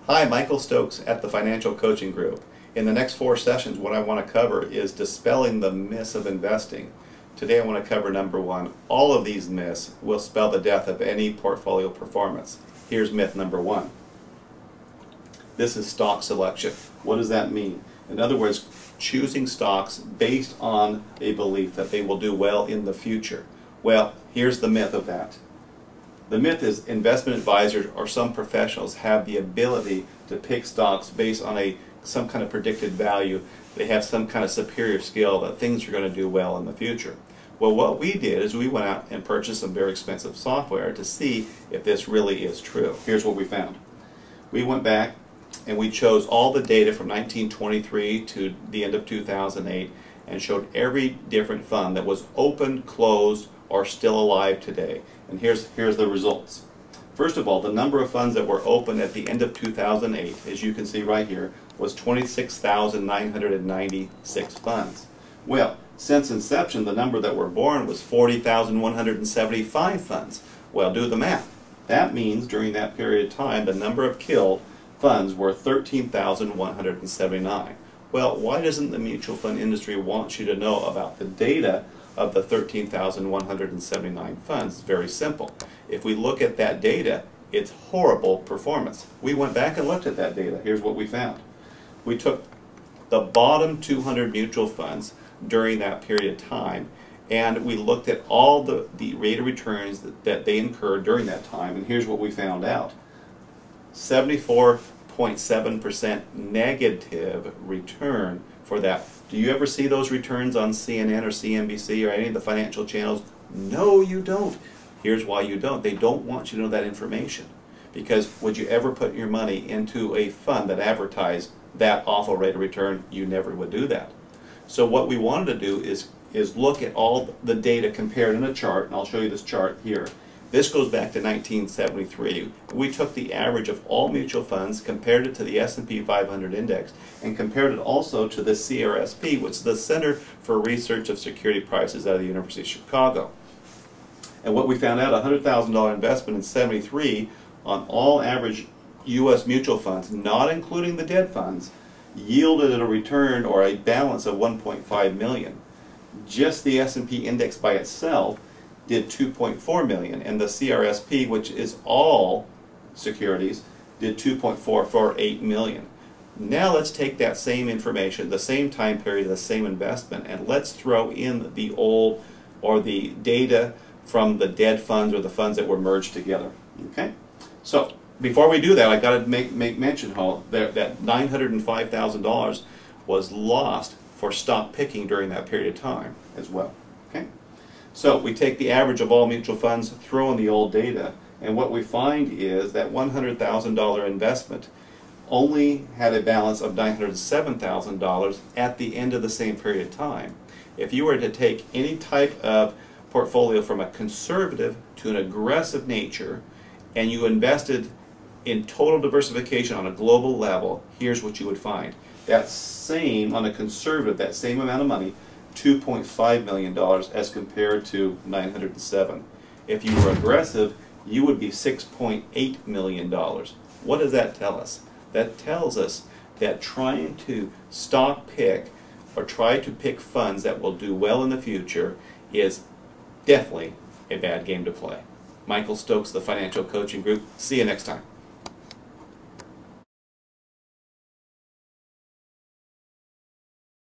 Hi, Michael Stokes at the Financial Coaching Group. In the next 4 sessions, what I want to cover is dispelling the myths of investing. Today I want to cover number 1. All of these myths will spell the death of any portfolio performance. Here's myth number 1. This is stock selection. What does that mean? In other words, choosing stocks based on a belief that they will do well in the future. Well, here's the myth of that. The myth is investment advisors or some professionals have the ability to pick stocks based on some kind of predicted value. They have some kind of superior skill that things are going to do well in the future. Well, what we did is we went out and purchased some very expensive software to see if this really is true. Here's what we found. We went back and we chose all the data from 1923 to the end of 2008 and showed every different fund that was open, closed, or still alive today. And here's the results. First of all, the number of funds that were open at the end of 2008, as you can see right here, was 26,996 funds. Well, since inception, the number that were born was 40,175 funds. Well, do the math. That means during that period of time, the number of killed funds were 13,179. Well, why doesn't the mutual fund industry want you to know about the data of the 13,179 funds? It's very simple. If we look at that data, it's horrible performance. We went back and looked at that data. Here's what we found. We took the bottom 200 mutual funds during that period of time, and we looked at all the rate of returns that they incurred during that time, and here's what we found out. 74.7% negative return for that. Do you ever see those returns on CNN or CNBC or any of the financial channels? No, you don't. Here's why you don't. They don't want you to know that information. Because would you ever put your money into a fund that advertised that awful rate of return? You never would do that. So what we wanted to do is look at all the data compared in a chart, and I'll show you this chart here. This goes back to 1973. We took the average of all mutual funds, compared it to the S&P 500 index, and compared it also to the CRSP, which is the Center for Research of Security Prices out of the University of Chicago. And what we found out, a $100,000 investment in 73 on all average U.S. mutual funds, not including the dead funds, yielded a return or a balance of $1.5 million. Just the S&P index by itself did $2.4 million, and the CRSP, which is all securities, did $2.448 million. Now let's take that same information, the same time period, the same investment, and let's throw in the old or the data from the dead funds or the funds that were merged together. Okay? So before we do that, I got to make mention how that $905,000 was lost for stock picking during that period of time as well. Okay? So we take the average of all mutual funds, throw in the old data, and what we find is that $100,000 investment only had a balance of $907,000 at the end of the same period of time. If you were to take any type of portfolio from a conservative to an aggressive nature, and you invested in total diversification on a global level, here's what you would find. That same, on a conservative, that same amount of money, $2.5 million as compared to $907. If you were aggressive, you would be $6.8 million. What does that tell us? That tells us that trying to stock pick or try to pick funds that will do well in the future is definitely a bad game to play. Michael Stokes, the Financial Coaching Group. See you next time.